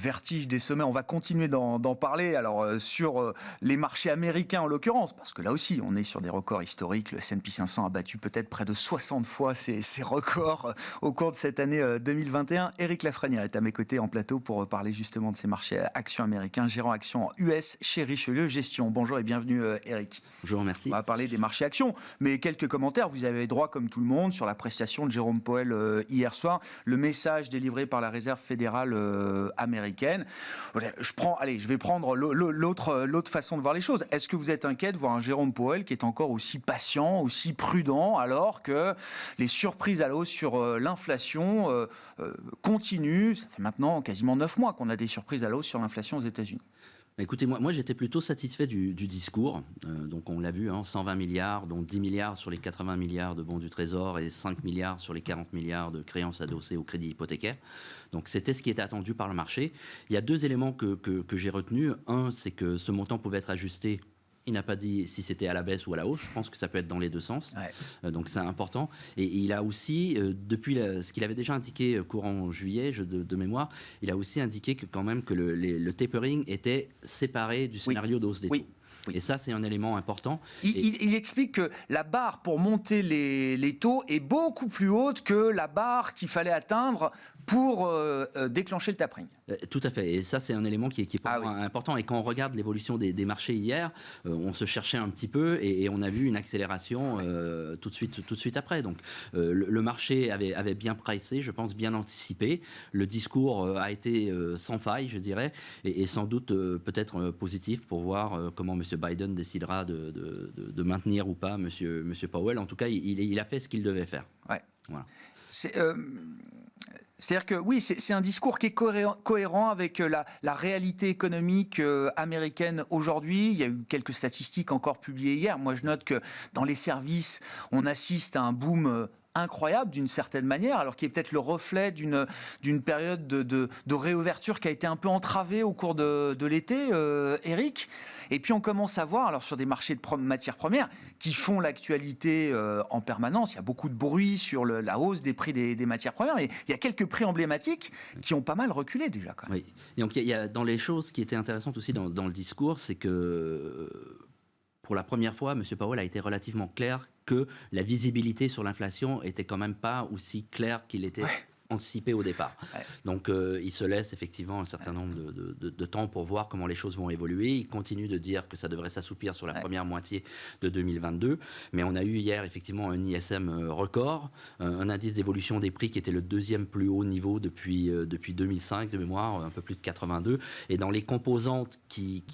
vertige des sommets. On va continuer d'en parler. Alors, sur les marchés américains en l'occurrence, parce que là aussi, on est sur des records historiques. Le S&P 500 a battu peut-être près de 60 fois ses records au cours de cette année 2021. Éric Lafrenière est à mes côtés en plateau pour parler justement de ces marchés actions américains, gérant actions US chez Richelieu Gestion. Bonjour et bienvenue, Éric. Bonjour, merci. On va parler des marchés actions, mais quelques commentaires. Vous avez droit, comme tout le monde, sur l'appréciation de Jérôme Powell hier soir, le message délivré par la Réserve fédérale américaine. Je vais prendre l'autre façon de voir les choses. Est-ce que vous êtes inquiet de voir un Jérôme Powell qui est encore aussi patient, aussi prudent, alors que les surprises à la hausse sur l'inflation continuent? Ça fait maintenant quasiment 9 mois qu'on a des surprises à la hausse sur l'inflation aux États-Unis. Écoutez, moi j'étais plutôt satisfait du discours. Donc on l'a vu, 120 milliards, dont 10 milliards sur les 80 milliards de bons du Trésor et 5 milliards sur les 40 milliards de créances adossées au crédit hypothécaire. Donc c'était ce qui était attendu par le marché. Il y a deux éléments que j'ai retenus. Un, c'est que ce montant pouvait être ajusté. Il n'a pas dit si c'était à la baisse ou à la hausse. Je pense que ça peut être dans les deux sens. Ouais. Donc c'est important. Et il a aussi, depuis ce qu'il avait déjà indiqué courant juillet, de mémoire, il a aussi indiqué que quand même que le tapering était séparé du scénario d'hausse des taux. Oui. Et ça, c'est un élément important. Il explique que la barre pour monter les taux est beaucoup plus haute que la barre qu'il fallait atteindre pour déclencher le tapering. Tout à fait. Et ça, c'est un élément qui est pour moi important. Et quand on regarde l'évolution des marchés hier, on se cherchait un petit peu et on a vu une accélération tout de suite après. Donc, le marché avait bien pricé, je pense, bien anticipé. Le discours a été sans faille, je dirais, et sans doute peut-être positif pour voir comment M. Biden décidera de maintenir ou pas M. Powell. En tout cas, il a fait ce qu'il devait faire. Ouais. Voilà. C'est-à-dire que oui, c'est un discours qui est cohérent avec la réalité économique américaine aujourd'hui. Il y a eu quelques statistiques encore publiées hier. Moi, je note que dans les services, on assiste à un boom incroyable d'une certaine manière, alors qui est peut-être le reflet d'une période de réouverture qui a été un peu entravée au cours de l'été, Éric. Et puis on commence à voir, alors sur des marchés de matières premières qui font l'actualité en permanence, il y a beaucoup de bruit sur la hausse des prix des matières premières, mais il y a quelques prix emblématiques qui ont pas mal reculé déjà quand même. Oui. Et donc il y a dans les choses qui étaient intéressantes aussi dans le discours, c'est que pour la première fois, M. Powell a été relativement clair que la visibilité sur l'inflation était quand même pas aussi claire qu'il était anticipé au départ. Ouais. Donc il se laisse effectivement un certain nombre de temps pour voir comment les choses vont évoluer. Il continue de dire que ça devrait s'assouplir sur la première moitié de 2022. Mais on a eu hier effectivement un ISM record, un indice d'évolution des prix qui était le deuxième plus haut niveau depuis 2005 de mémoire, un peu plus de 82. Et dans les composantes qui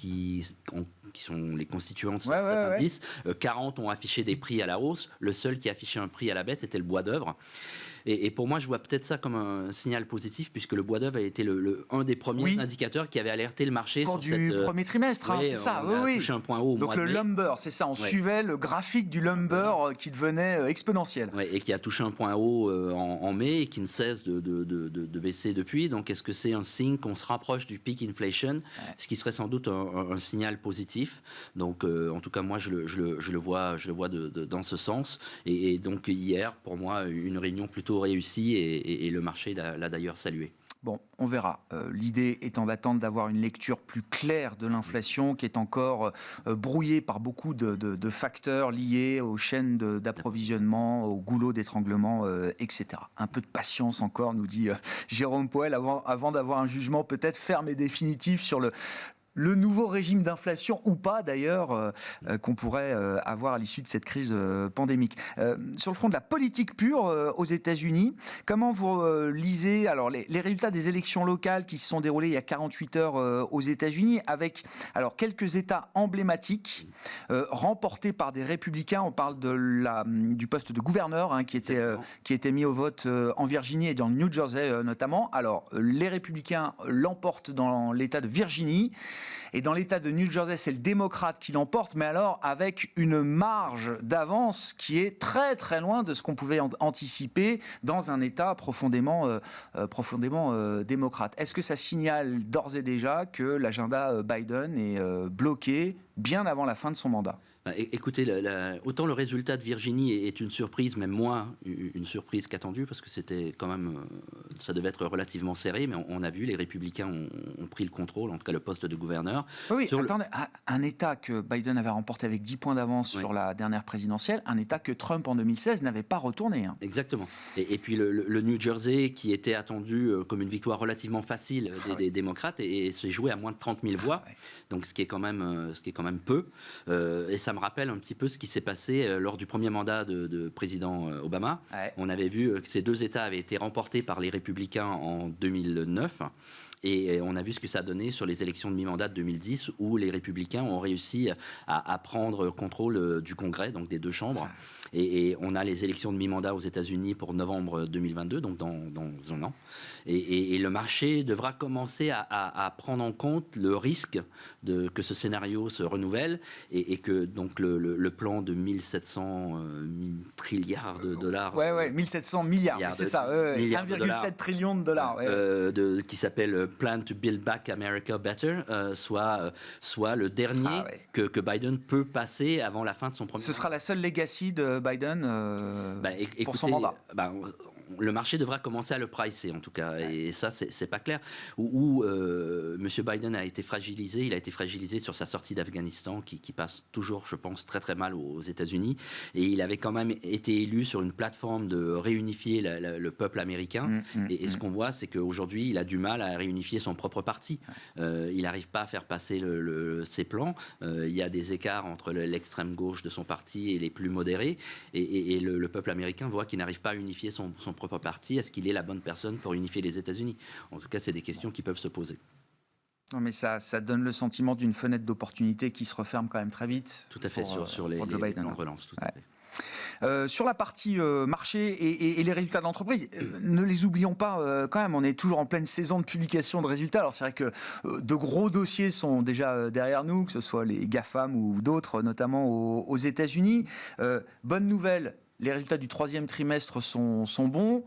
sont les constituantes de cet indice, 40 ont affiché des prix à la hausse. Le seul qui a affiché un prix à la baisse était le bois d'œuvre. Et pour moi, je vois peut-être ça comme un signal positif, puisque le bois d'œuvre a été un des premiers indicateurs qui avait alerté le marché pour du premier trimestre, c'est ça. On a touché un point haut au Donc mois de mai. Lumber, c'est ça. On suivait le graphique du lumber qui devenait exponentiel. Et qui a touché un point haut en mai et qui ne cesse de baisser depuis. Donc, est-ce que c'est un signe qu'on se rapproche du peak inflation, ce qui serait sans doute un signal positif. Donc, en tout cas, moi, je le vois dans ce sens. Et donc, hier, pour moi, une réunion plutôt réussi et le marché l'a d'ailleurs salué. Bon, on verra. L'idée étant d'attendre d'avoir une lecture plus claire de l'inflation qui est encore brouillée par beaucoup de facteurs liés aux chaînes d'approvisionnement, au goulot d'étranglement, etc. Un peu de patience encore, nous dit Jérôme Powell, avant d'avoir un jugement peut-être ferme et définitif sur le nouveau régime d'inflation ou pas d'ailleurs qu'on pourrait avoir à l'issue de cette crise pandémique. Sur le front de la politique pure aux États-Unis, comment vous lisez alors les résultats des élections locales qui se sont déroulées il y a 48 heures aux États-Unis avec alors quelques États emblématiques remportés par des républicains. On parle du poste de gouverneur qui était mis au vote en Virginie et dans le New Jersey notamment. Alors les républicains l'emportent dans l'État de Virginie. Et dans l'État de New Jersey, c'est le démocrate qui l'emporte, mais alors avec une marge d'avance qui est très très loin de ce qu'on pouvait anticiper dans un État profondément démocrate. Est-ce que ça signale d'ores et déjà que l'agenda Biden est bloqué bien avant la fin de son mandat. Écoutez, autant le résultat de Virginie est une surprise, même moins une surprise qu'attendue, parce que c'était quand même, ça devait être relativement serré, mais on a vu, les républicains ont pris le contrôle, en tout cas le poste de gouverneur. Oui, attendez, un État que Biden avait remporté avec 10 points d'avance sur la dernière présidentielle, un État que Trump en 2016 n'avait pas retourné. Hein. Exactement. Et puis le New Jersey, qui était attendu comme une victoire relativement facile des démocrates, et s'est joué à moins de 30 000 voix, donc ce qui est quand même peu. Et ça me rappelle un petit peu ce qui s'est passé lors du premier mandat de président Obama. Ouais. On avait vu que ces deux États avaient été remportés par les républicains en 2009. Et on a vu ce que ça a donné sur les élections de mi-mandat de 2010, où les républicains ont réussi à prendre contrôle du Congrès, donc des deux chambres. Et on a les élections de mi-mandat aux États-Unis pour novembre 2022, donc dans un an. Et le marché devra commencer à prendre en compte le risque que ce scénario se renouvelle, et que donc le plan de 1700 trilliards de dollars. Ouais, 1700 milliards, c'est ça, 1,7 trillion de dollars. Qui s'appelle Plan to Build Back America Better, soit le dernier que Biden peut passer avant la fin de son premier mandat. Ce sera la seule legacy de Biden pour son mandat. Le marché devra commencer à le pricer, en tout cas, et ça, c'est pas clair. Où M. Biden a été fragilisé, il a été fragilisé sur sa sortie d'Afghanistan, qui passe toujours, je pense, très très mal aux États-Unis, et il avait quand même été élu sur une plateforme de réunifier le peuple américain, et ce qu'on voit, c'est qu'aujourd'hui, il a du mal à réunifier son propre parti. Il n'arrive pas à faire passer ses plans. Il y a des écarts entre l'extrême gauche de son parti et les plus modérés, et le peuple américain voit qu'il n'arrive pas à unifier son propre parti. Est-ce qu'il est la bonne personne pour unifier les États-Unis? En tout cas, c'est des questions qui peuvent se poser. Non, mais ça donne le sentiment d'une fenêtre d'opportunité qui se referme quand même très vite. Tout à fait, sur les plans de relance. Tout à fait. Sur la partie marché et les résultats de l'entreprise, ne les oublions pas quand même, on est toujours en pleine saison de publication de résultats. Alors c'est vrai que de gros dossiers sont déjà derrière nous, que ce soit les GAFAM ou d'autres, notamment aux États-Unis. Bonne nouvelle, les résultats du troisième trimestre sont bons.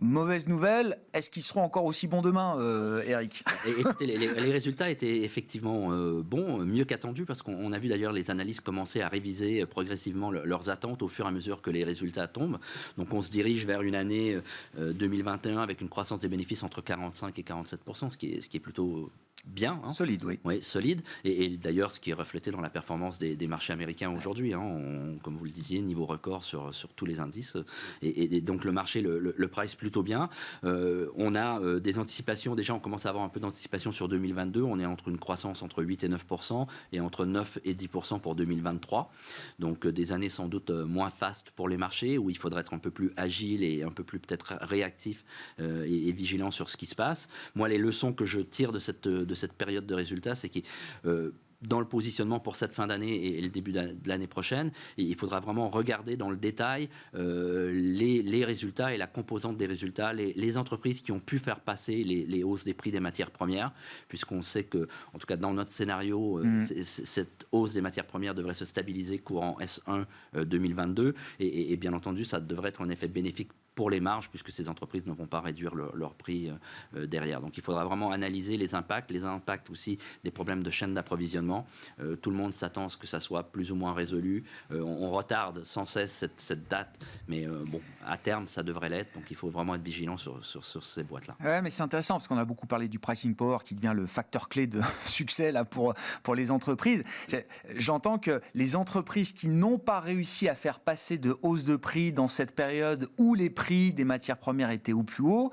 Mauvaise nouvelle, est-ce qu'ils seront encore aussi bons demain, Eric? Écoutez, les résultats étaient effectivement bons, mieux qu'attendus, parce qu'on a vu d'ailleurs les analystes commencer à réviser progressivement leurs attentes au fur et à mesure que les résultats tombent. Donc on se dirige vers une année 2021 avec une croissance des bénéfices entre 45 et 47%, ce qui est plutôt bien. Solide, oui. Oui, solide. Et d'ailleurs, ce qui est reflété dans la performance des marchés américains aujourd'hui. Comme vous le disiez, niveau record sur tous les indices. Et donc le marché le price plutôt bien. On a des anticipations. Déjà, on commence à avoir un peu d'anticipation sur 2022. On est entre une croissance entre 8 et 9% et entre 9 et 10% pour 2023. Donc des années sans doute moins fastes pour les marchés, où il faudrait être un peu plus agile et un peu plus peut-être réactif et vigilant sur ce qui se passe. Moi, les leçons que je tire de cette période de résultats, c'est que dans le positionnement pour cette fin d'année et le début de l'année prochaine, il faudra vraiment regarder dans le détail les résultats et la composante des résultats, les entreprises qui ont pu faire passer les hausses des prix des matières premières, puisqu'on sait que, en tout cas dans notre scénario, cette hausse des matières premières devrait se stabiliser courant S1 2022, et bien entendu, ça devrait être un effet bénéfique pour les marges, puisque ces entreprises ne vont pas réduire leur prix derrière. Donc il faudra vraiment analyser les impacts aussi des problèmes de chaîne d'approvisionnement. Tout le monde s'attend à ce que ça soit plus ou moins résolu. On retarde sans cesse cette date, mais à terme, ça devrait l'être. Donc il faut vraiment être vigilant sur ces boîtes-là. Ouais, mais c'est intéressant, parce qu'on a beaucoup parlé du pricing power, qui devient le facteur clé de succès là, pour les entreprises. J'entends que les entreprises qui n'ont pas réussi à faire passer de hausse de prix dans cette période où les prix des matières premières étaient au plus haut,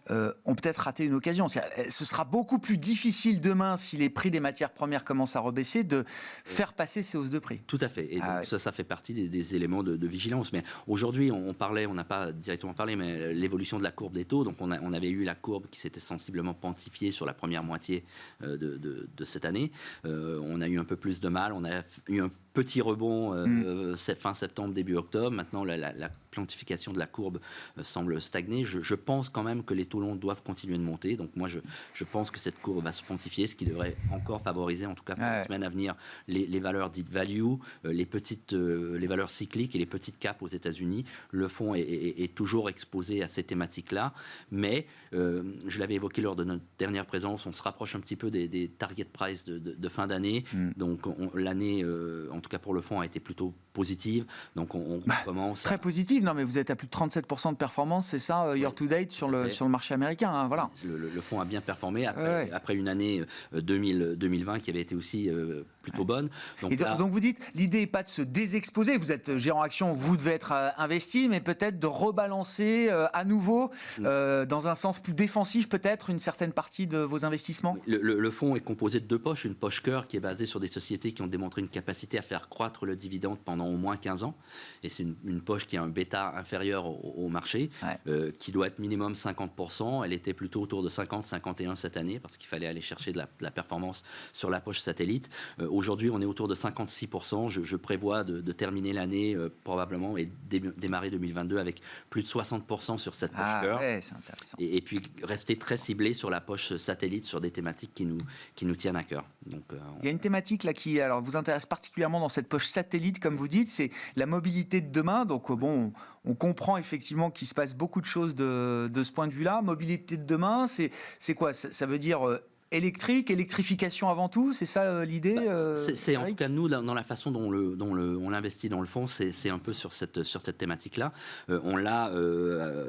ont peut-être raté une occasion. Ce sera beaucoup plus difficile demain, si les prix des matières premières commencent à rebaisser, de faire passer ces hausses de prix. Tout à fait. Et donc ça fait partie des éléments de vigilance. Mais aujourd'hui, on n'a pas directement parlé, mais l'évolution de la courbe des taux. Donc on avait eu la courbe qui s'était sensiblement quantifiée sur la première moitié de cette année. On a eu un peu plus de mal. On a eu petit rebond fin septembre, début octobre. Maintenant, la quantification de la courbe semble stagner. Je pense quand même que les taux longs doivent continuer de monter. Donc moi, je pense que cette courbe va se pontifier, ce qui devrait encore favoriser, en tout cas pour les semaines à venir, les valeurs dites value, les valeurs cycliques et les petites caps aux États-Unis. Le fonds est toujours exposé à ces thématiques-là. Mais, je l'avais évoqué lors de notre dernière présence, on se rapproche un petit peu des target price de fin d'année. Donc l'année, en tout cas pour le fonds, a été plutôt positive. Donc on commence très positive. Non, mais vous êtes à plus de 37% de performance, c'est ça, year to date sur le marché américain. Hein, voilà. Le fonds a bien performé après une année 2020 qui avait été aussi plutôt bonne. Donc vous dites, l'idée n'est pas de se désexposer. Vous êtes gérant action, vous devez être investi, mais peut-être de rebalancer à nouveau dans un sens plus défensif, peut-être, une certaine partie de vos investissements. Le fonds est composé de deux poches. Une poche cœur qui est basée sur des sociétés qui ont démontré une capacité à faire croître le dividende pendant au moins 15 ans. Et c'est une poche qui a un bêta inférieur au marché, qui doit être minimum 50%. Elle était plutôt autour de 50-51 cette année, parce qu'il fallait aller chercher de la performance sur la poche satellite. Aujourd'hui, on est autour de 56%. Je prévois de terminer l'année probablement et démarrer 2022 avec plus de 60% sur cette poche cœur. C'est intéressant. Et puis rester très ciblé sur la poche satellite, sur des thématiques qui nous tiennent à cœur. Donc, il y a une thématique là qui vous intéresse particulièrement dans cette poche satellite, comme vous dites, c'est la mobilité de demain. Donc bon, on comprend effectivement qu'il se passe beaucoup de choses de ce point de vue-là. Mobilité de demain, c'est quoi ? Ça veut dire électrification avant tout, c'est ça l'idée c'est en tout cas nous, dans la façon dont on investit dans le fonds, c'est un peu sur cette thématique-là. On l'a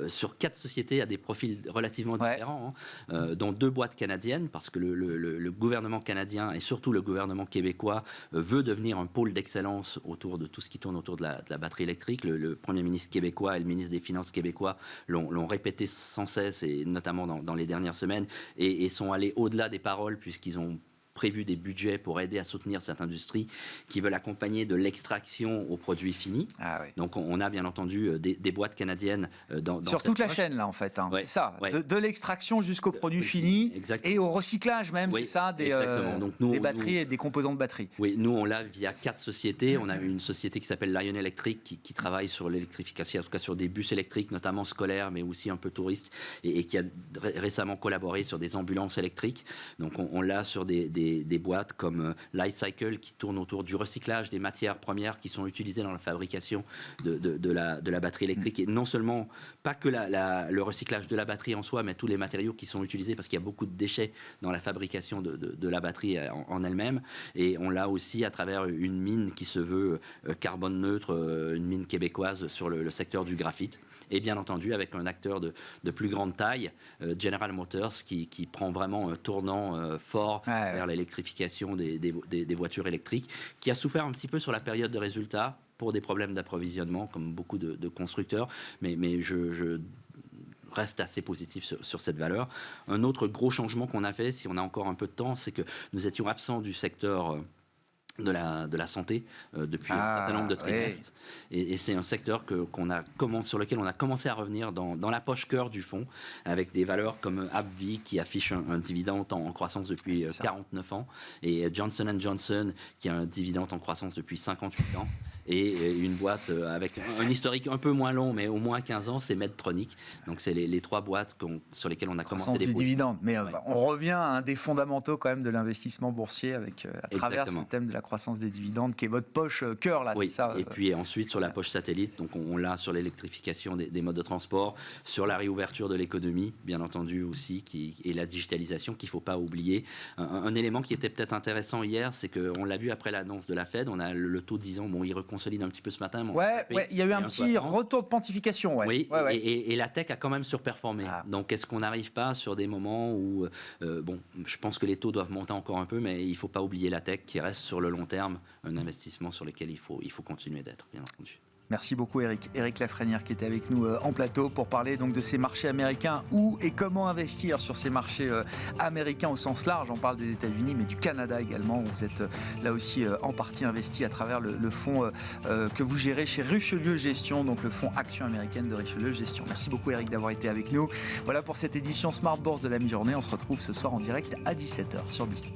sur 4 sociétés à des profils relativement différents, dont 2 boîtes canadiennes, parce que le gouvernement canadien et surtout le gouvernement québécois veut devenir un pôle d'excellence autour de tout ce qui tourne autour de la batterie électrique. Le Premier ministre québécois et le ministre des Finances québécois l'ont répété sans cesse, et notamment dans les dernières semaines, et sont allés au-delà des paroles, puisqu'ils ont prévu des budgets pour aider à soutenir cette industrie qui veulent accompagner de l'extraction aux produits finis. Donc on a bien entendu des boîtes canadiennes dans sur toute la chaîne là en fait. C'est ça, de l'extraction jusqu'aux produits finis et au recyclage même, c'est ça, des batteries et des composants de batterie. Oui, nous on l'a via 4 sociétés. On a une société qui s'appelle Lion Electric qui travaille sur l'électrification, en tout cas sur des bus électriques, notamment scolaires, mais aussi un peu touristes, et qui a récemment collaboré sur des ambulances électriques. Donc on l'a sur des boîtes comme Light Cycle qui tournent autour du recyclage des matières premières qui sont utilisées dans la fabrication de la batterie électrique. Et non seulement, pas que le recyclage de la batterie en soi, mais tous les matériaux qui sont utilisés, parce qu'il y a beaucoup de déchets dans la fabrication de la batterie en elle-même. Et on l'a aussi à travers une mine qui se veut carbone neutre, une mine québécoise sur le secteur du graphite. Et bien entendu, avec un acteur de plus grande taille, General Motors, qui prend vraiment un tournant fort vers l'électrification des voitures électriques, qui a souffert un petit peu sur la période de résultats pour des problèmes d'approvisionnement, comme beaucoup de constructeurs, mais je reste assez positif sur cette valeur. Un autre gros changement qu'on a fait, si on a encore un peu de temps, c'est que nous étions absents du secteur de la santé depuis un certain nombre de trimestres. Et c'est un secteur sur lequel on a commencé à revenir dans la poche cœur du fonds, avec des valeurs comme AbbVie qui affiche un dividende en croissance depuis 49 ans, et Johnson & Johnson qui a un dividende en croissance depuis 58 ans. Et une boîte avec un historique un peu moins long, mais au moins 15 ans, c'est Medtronic. Donc c'est les 3 boîtes sur lesquelles on a commencé des dividendes. Mais on revient à un des fondamentaux quand même de l'investissement boursier à travers ce thème de la croissance des dividendes, qui est votre poche cœur là, c'est ça. Et puis ensuite sur la poche satellite, donc on l'a sur l'électrification des modes de transport, sur la réouverture de l'économie, bien entendu aussi, et la digitalisation qu'il ne faut pas oublier. Un élément qui était peut-être intéressant hier, c'est qu'on l'a vu après l'annonce de la Fed, on a le taux de 10 ans, il reconsolide un petit peu ce matin. Il y a eu un petit retour de pontification. Et la tech a quand même surperformé. Donc est-ce qu'on n'arrive pas sur des moments où, je pense que les taux doivent monter encore un peu, mais il ne faut pas oublier la tech qui reste sur le long terme un investissement sur lequel il faut continuer d'être, bien entendu. Merci beaucoup Eric. Eric Lafrenière qui était avec nous en plateau pour parler donc de ces marchés américains, où et comment investir sur ces marchés américains au sens large. On parle des États-Unis mais du Canada également, où vous êtes là aussi en partie investi à travers le fonds que vous gérez chez Richelieu Gestion, donc le fonds Action américaine de Richelieu Gestion. Merci beaucoup Eric d'avoir été avec nous. Voilà pour cette édition Smart Bourse de la mi-journée. On se retrouve ce soir en direct à 17h sur Bismart.